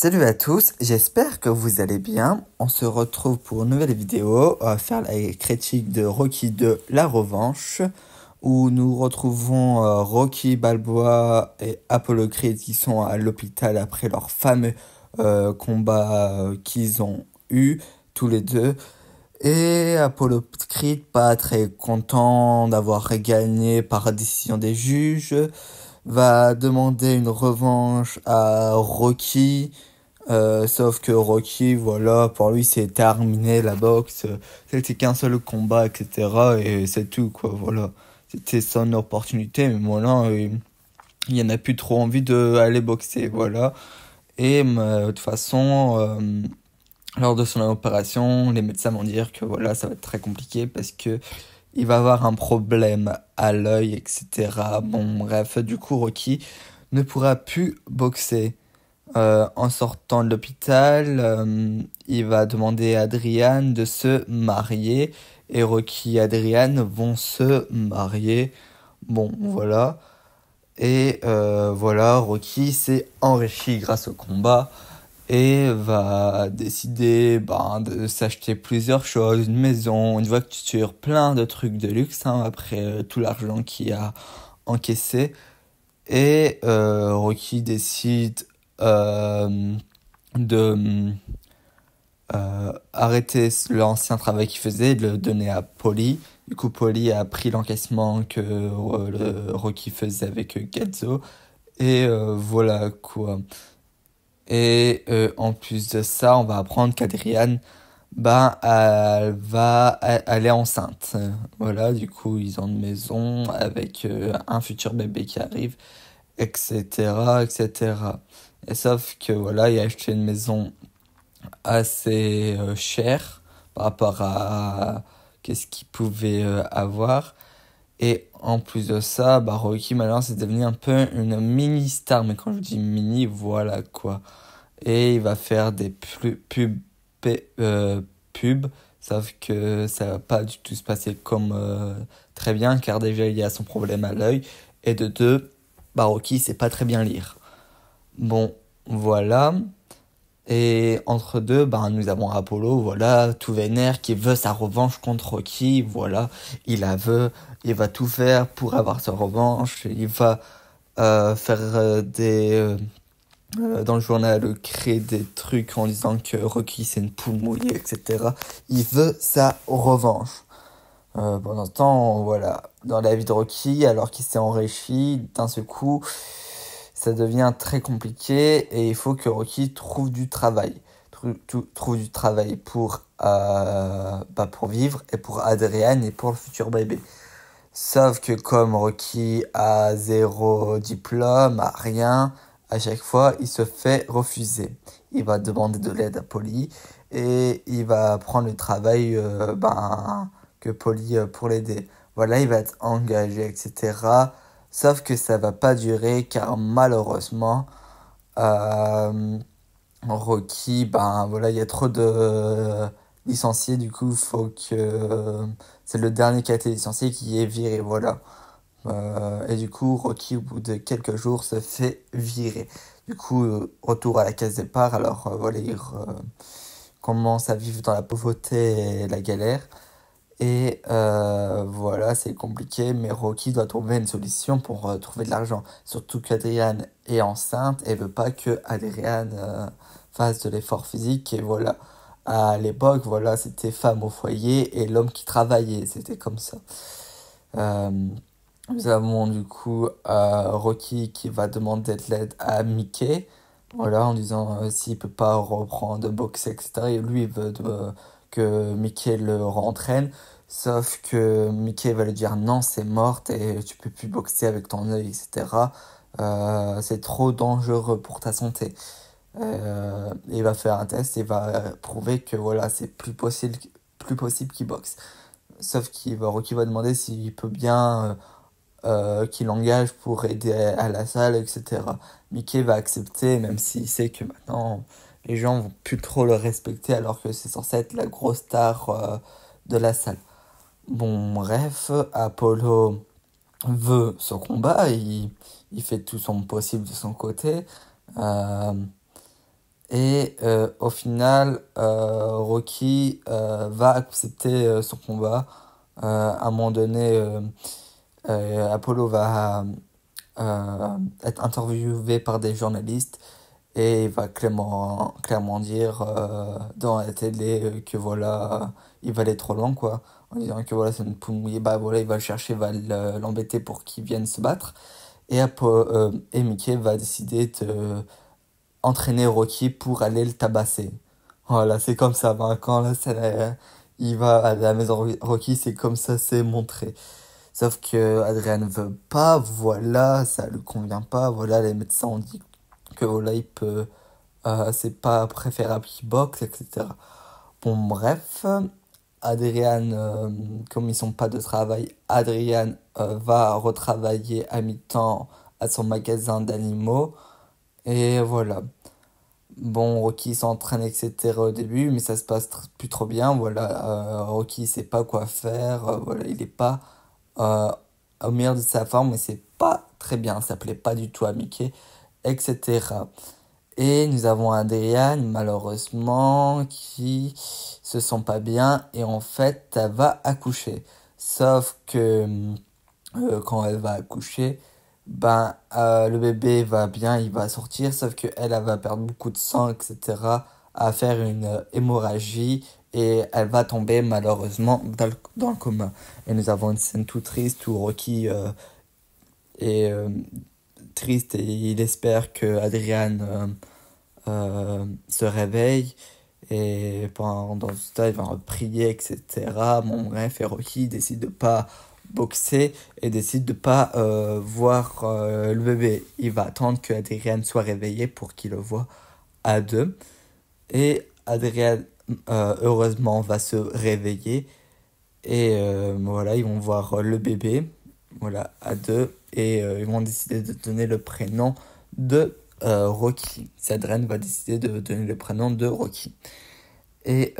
Salut à tous, j'espère que vous allez bien. On se retrouve pour une nouvelle vidéo. On va faire la critique de Rocky 2, La Revanche, où nous retrouvons Rocky Balboa et Apollo Creed qui sont à l'hôpital après leur fameux combat qu'ils ont eu tous les deux. Et Apollo Creed pas très content d'avoir gagné par décision des juges, va demander une revanche à Rocky. Sauf que Rocky, voilà, pour lui c'est terminé la boxe, c'était qu'un seul combat, etc. Et c'est tout, quoi, voilà. C'était son opportunité, mais voilà, il y en a plus trop envie d'aller boxer, voilà. Et de toute façon, lors de son opération, les médecins vont dire que voilà, ça va être très compliqué parce que il va avoir un problème à l'œil, etc. Bon, bref, du coup, Rocky ne pourra plus boxer. En sortant de l'hôpital, il va demander à Adrian de se marier et Rocky et Adrian vont se marier. Bon, voilà. Et voilà, Rocky s'est enrichi grâce au combat et va décider de s'acheter plusieurs choses, une maison, une voiture, plein de trucs de luxe après tout l'argent qu'il a encaissé. Et Rocky décide euh, de arrêter l'ancien travail qu'il faisait et de le donner à Polly. Du coup, Polly a pris l'encaissement que Rocky faisait avec Gazzo. Et voilà quoi. Et en plus de ça, on va apprendre qu'Adriane, elle va elle est enceinte. Voilà, du coup, ils ont une maison avec un futur bébé qui arrive, etc., etc. Et sauf que voilà, il a acheté une maison assez chère par rapport à qu'est-ce qu'il pouvait avoir. Et en plus de ça, Rocky maintenant c'est devenu un peu une mini star. Mais quand je dis mini, voilà quoi. Et il va faire des pubs, sauf que ça va pas du tout se passer comme très bien, car déjà il y a son problème à l'œil, et de deux, Rocky sait pas très bien lire. Bon, voilà. Et entre deux, nous avons Apollo, voilà, tout vénère, qui veut sa revanche contre Rocky, voilà, il la veut, il va tout faire pour avoir sa revanche, il va faire dans le journal, créer des trucs en disant que Rocky c'est une poule mouillée, etc. Il veut sa revanche. Pendant ce temps, voilà, dans la vie de Rocky, alors qu'il s'est enrichi, d'un seul coup, ça devient très compliqué et il faut que Rocky trouve du travail. Trouve du travail pour vivre et pour Adrian et pour le futur bébé. Sauf que comme Rocky a zéro diplôme, a rien, à chaque fois, il se fait refuser. Il va demander de l'aide à Polly et il va prendre le travail que Polly pour l'aider. Voilà, il va être engagé, etc. Sauf que ça va pas durer car malheureusement, euh, Rocky, voilà, il y a trop de licenciés, du coup, faut que c'est le dernier qui a été licencié qui est viré, voilà. Et du coup, Rocky, au bout de quelques jours, se fait virer. Du coup, retour à la case départ, alors voilà, il commence à vivre dans la pauvreté et la galère. Et voilà, c'est compliqué, mais Rocky doit trouver une solution pour trouver de l'argent. Surtout qu'Adriane est enceinte et veut pas que Adriane fasse de l'effort physique. Et voilà, à l'époque, voilà, c'était femme au foyer et l'homme qui travaillait. C'était comme ça. Euh, Nous avons du coup Rocky qui va demander de l'aide à Mickey. Voilà, en disant s'il peut pas reprendre de boxer, etc. Et lui, il veut que Mickey le rentraîne. Sauf que Mickey va lui dire non, c'est mort et tu peux plus boxer avec ton œil, etc. C'est trop dangereux pour ta santé. Il va faire un test et va prouver que voilà, c'est plus possible qu'il boxe. Sauf Rocky va demander s'il peut bien qu'il engage pour aider à la salle, etc. Mickey va accepter, même s'il sait que maintenant les gens vont plus trop le respecter alors que c'est censé être la grosse star de la salle. Bon, bref, Apollo veut ce combat, il fait tout son possible de son côté. Euh, Et au final, Rocky va accepter son combat. À un moment donné, Apollo va être interviewé par des journalistes et il va clairement dire dans la télé que voilà, il va aller trop loin, quoi. En disant que voilà, c'est une poule mouillée, bah voilà, il va le chercher, va l'embêter pour qu'il vienne se battre. Et Mickey va décider de entraîner Rocky pour aller le tabasser. Voilà, c'est comme ça. Ben, quand là, il va à la maison Rocky, c'est comme ça, c'est montré. Sauf que Adrien ne veut pas, voilà, ça lui convient pas. Voilà, les médecins ont dit que voilà, c'est pas préférable qu'il boxe, etc. Bon, bref, Adrien, comme ils sont pas de travail, Adrien va retravailler à mi-temps à son magasin d'animaux. Et voilà. Bon, Rocky s'entraîne, etc. au début, mais ça se passe plus trop bien. Voilà, Rocky sait pas quoi faire. Voilà, il est pas euh, au meilleur de sa forme, mais c'est pas très bien. Ça plaît pas du tout à Mickey, etc. Et nous avons Adrian, malheureusement, qui se sent pas bien et en fait, elle va accoucher. Sauf que quand elle va accoucher, ben, le bébé va bien, il va sortir, sauf que elle va perdre beaucoup de sang, etc., à faire une hémorragie et elle va tomber malheureusement dans le coma. Et nous avons une scène tout triste où Rocky est triste et il espère que Adrian se réveille. Et pendant ce temps, il va prier, etc. Bon, bref, et Rocky décide de pas boxer et décide de pas voir le bébé. Il va attendre que Adrien soit réveillé pour qu'il le voit à deux. Et Adrien, heureusement, va se réveiller. Et voilà, ils vont voir le bébé, voilà, à deux. Et ils vont décider de donner le prénom de Rocky. Adrien va décider de donner le prénom de Rocky. Et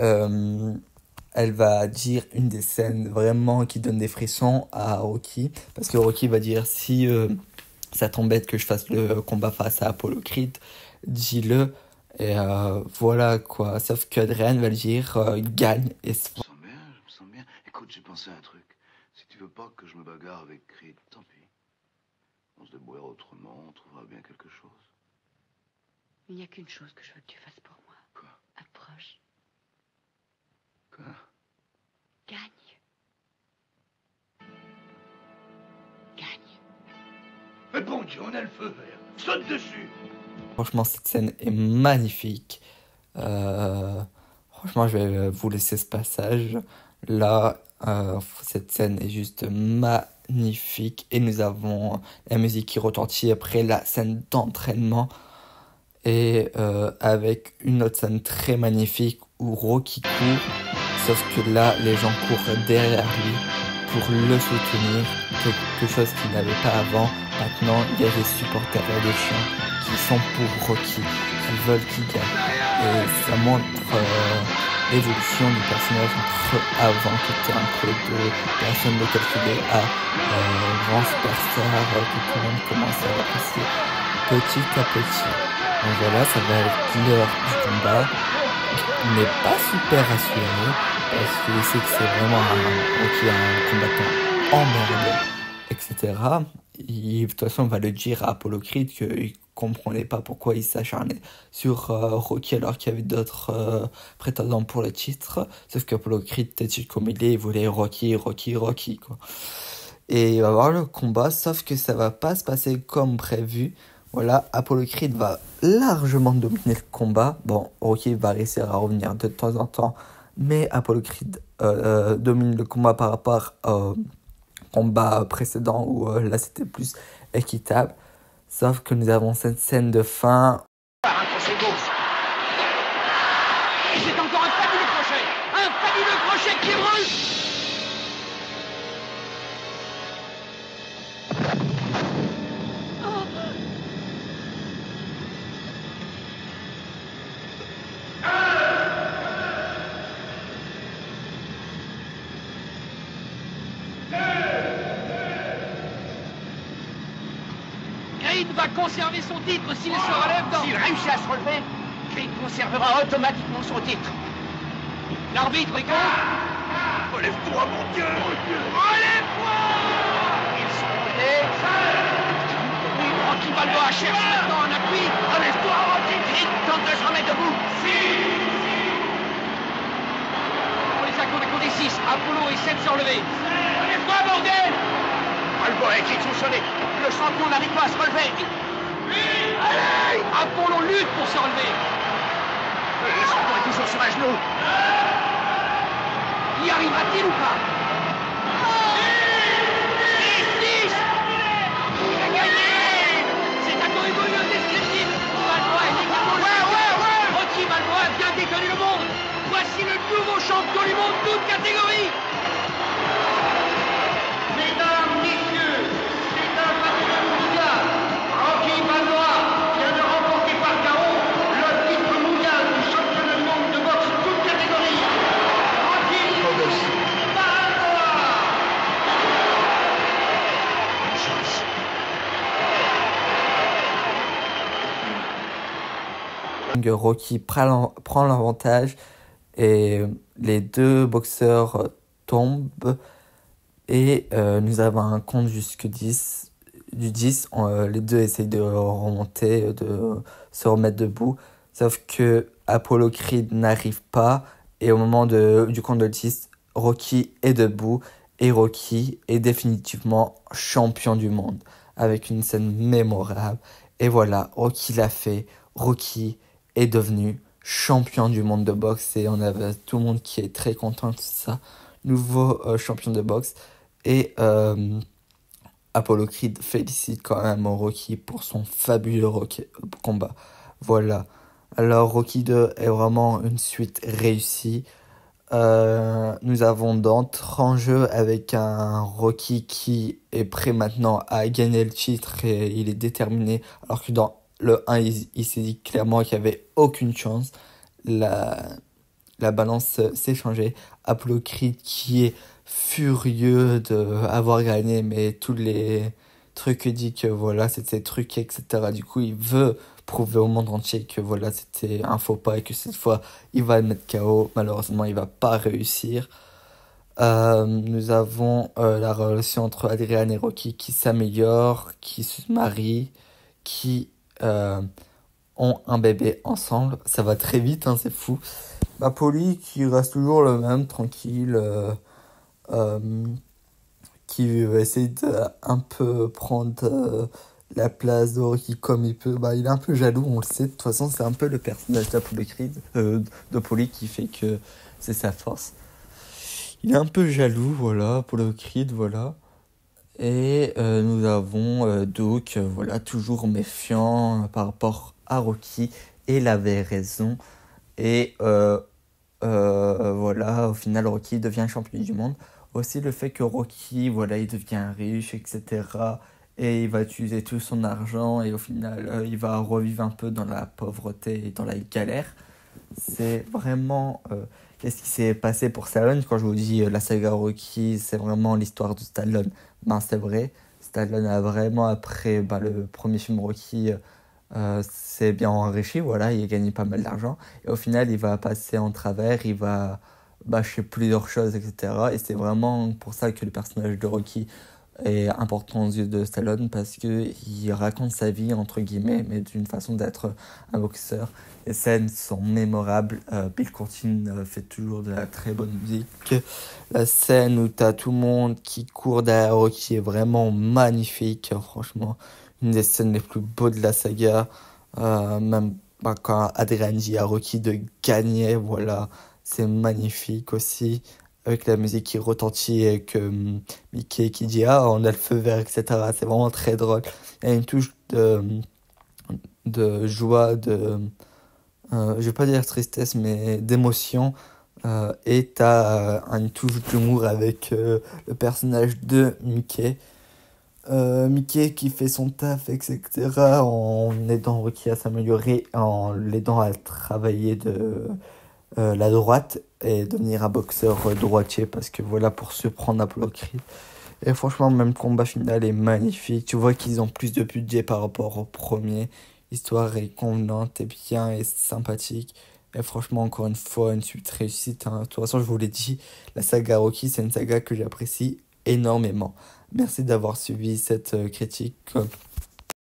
elle va dire une des scènes vraiment qui donne des frissons à Rocky. Parce que Rocky va dire si ça t'embête que je fasse le combat face à Apollo Creed, dis-le. Et voilà quoi. Sauf qu'Adrian va le dire gagne. Et Je me sens bien, je me sens bien. Écoute, j'ai pensé à un truc. Si tu veux pas que je me bagarre avec Creed, tant pis. On se débrouillera autrement, on trouvera bien quelque chose. Il n'y a qu'une chose que je veux que tu fasses pour moi. Quoi? Approche. Quoi? Gagne. Gagne. Mais bon Dieu, on a le feu vert. Saute dessus! franchement, cette scène est magnifique. Franchement, je vais vous laisser ce passage. Là, cette scène est juste magnifique. Et nous avons la musique qui retentit après la scène d'entraînement. Et avec une autre scène très magnifique où Rocky court. Sauf que là, les gens courent derrière lui pour le soutenir. Quelque chose qu'il n'avait pas avant. Maintenant, il y a des supporters et des chiens qui sont pour Rocky, qui veulent qu'il gagne. Et ça montre l'évolution du personnage entre avant, qui était un peu de personne de calculer, à grand superstar que tout le monde commence à apprécier petit à petit. Donc voilà, ça va être l'heure du combat. Il n'est pas super assuré, parce qu'il sait que c'est vraiment un combattant emmerdé, etc. De toute façon, on va le dire à Apollo Creed qu'il comprenait pas pourquoi il s'acharnait sur Rocky alors qu'il y avait d'autres prétendants pour le titre. Sauf qu'Apollo Creed, têtu comme il voulait Rocky, quoi. Et il va y avoir le combat, sauf que ça va pas se passer comme prévu. Voilà, Apollo Creed va largement dominer le combat. Bon, Rocky va réussir à revenir de temps en temps, mais Apollo Creed domine le combat par rapport au combat précédent où là c'était plus équitable. Sauf que nous avons cette scène de fin. Un crochet gauche. Et c'est encore un fabuleux crochet. Un fabuleux crochet qui brûle. Creed va conserver son titre s'il se relève dans... S'il réussit à se relever, Creed conservera automatiquement son titre. L'arbitre est contre. Relève-toi, mon Dieu! Relève-toi! Ils sont montés. Oui, Rocky Balboa cherche maintenant un appui. Relève-toi, Rocky! Vite, tente de se remettre debout. On les a comptés 6. Apollo essaie de s'enlever. Relève-toi, bordel! Balboa écrit son sonnet. Le champion n'arrive pas à se relever. Allez! Apollo lutte pour se relever. Le champion est toujours sur un genou. Y arrivera-t-il ou pas? 10! Il a gagné! C'est un corridor indescriptible. Balboa est également le Rocky Balboa a bien déconné le monde. Voici le nouveau champion du monde, toute catégorie. Mesdames, messieurs, c'est un patron mondial. Rocky Balboa vient de remporter par KO le titre mondial du championnat du monde de boxe toute catégorie. Rocky Balboa. Rocky prend l'avantage et les deux boxeurs tombent et nous avons un compte jusque 10. Du 10, les deux essayent de remonter, de se remettre debout, sauf que Apollo Creed n'arrive pas et au moment du compte de 10, Rocky est debout et Rocky est définitivement champion du monde avec une scène mémorable. Et voilà, Rocky l'a fait. Rocky est devenu champion du monde de boxe et on avait tout le monde qui est très content de ça. Nouveau champion de boxe. Et Apollo Creed félicite quand même Rocky pour son fabuleux combat. Voilà. Alors Rocky 2 est vraiment une suite réussie. Nous avons d'entre en jeu avec un Rocky qui est prêt maintenant à gagner le titre et il est déterminé, alors que dans le 1 il s'est dit clairement qu'il n'y avait aucune chance. La balance s'est changée. Apollo Creed qui est furieux d'avoir gagné, mais tous les trucs dit que voilà c'était truqué, etc. Du coup il veut prouver au monde entier que voilà c'était un faux pas et que cette fois il va le mettre KO. Malheureusement il va pas réussir. Nous avons la relation entre Adrian et Rocky qui s'améliore, qui se marient, qui ont un bébé ensemble. Ça va très vite, hein, c'est fou. Paulie qui reste toujours le même, tranquille, qui va essayer de un peu prendre la place de Rocky comme il peut. Il est un peu jaloux, on le sait. De toute façon, c'est un peu le personnage d'Apollo Creed, de Paulie qui fait que c'est sa force. Il est un peu jaloux, voilà, Apollo Creed, voilà. Et nous avons Doug, voilà, toujours méfiant par rapport à Rocky. Et il avait raison. Et voilà, au final, Rocky devient champion du monde. Aussi le fait que Rocky, voilà, il devient riche, etc. Et il va utiliser tout son argent. Et au final, il va revivre un peu dans la pauvreté et dans la galère. C'est vraiment... qu'est-ce qui s'est passé pour Stallone? Quand je vous dis la saga Rocky, c'est vraiment l'histoire de Stallone. C'est vrai. Stallone a vraiment, après le premier film Rocky, s'est bien enrichi. Voilà, il a gagné pas mal d'argent. Et au final, il va passer en travers. Il va bâcher plusieurs choses, etc. Et c'est vraiment pour ça que le personnage de Rocky est important aux yeux de Stallone, parce qu'il raconte sa vie, entre guillemets, mais d'une façon d'être un boxeur. Les scènes sont mémorables. Bill Conti fait toujours de la très bonne musique. La scène où t'as tout le monde qui court derrière Rocky est vraiment magnifique. Franchement, une des scènes les plus beaux de la saga. Même quand Adrian dit à Rocky de gagner, voilà, c'est magnifique aussi. Avec la musique qui retentit et que Mickey qui dit on a le feu vert, etc. C'est vraiment très drôle. Il y a une touche de joie, je vais pas dire tristesse, mais d'émotion. Et t'as une touche d'humour avec le personnage de Mickey. Mickey qui fait son taf, etc. en aidant Rocky à s'améliorer, en l'aidant à travailler de la droite et devenir un boxeur droitier, parce que voilà, pour surprendre Apollo Creed. Et franchement, même le combat final est magnifique. Tu vois qu'ils ont plus de budget par rapport au premier. L'histoire est convenante et bien et sympathique. Et franchement, encore une fois, une suite réussite, hein. De toute façon, je vous l'ai dit, la saga Rocky, c'est une saga que j'apprécie énormément. Merci d'avoir suivi cette critique.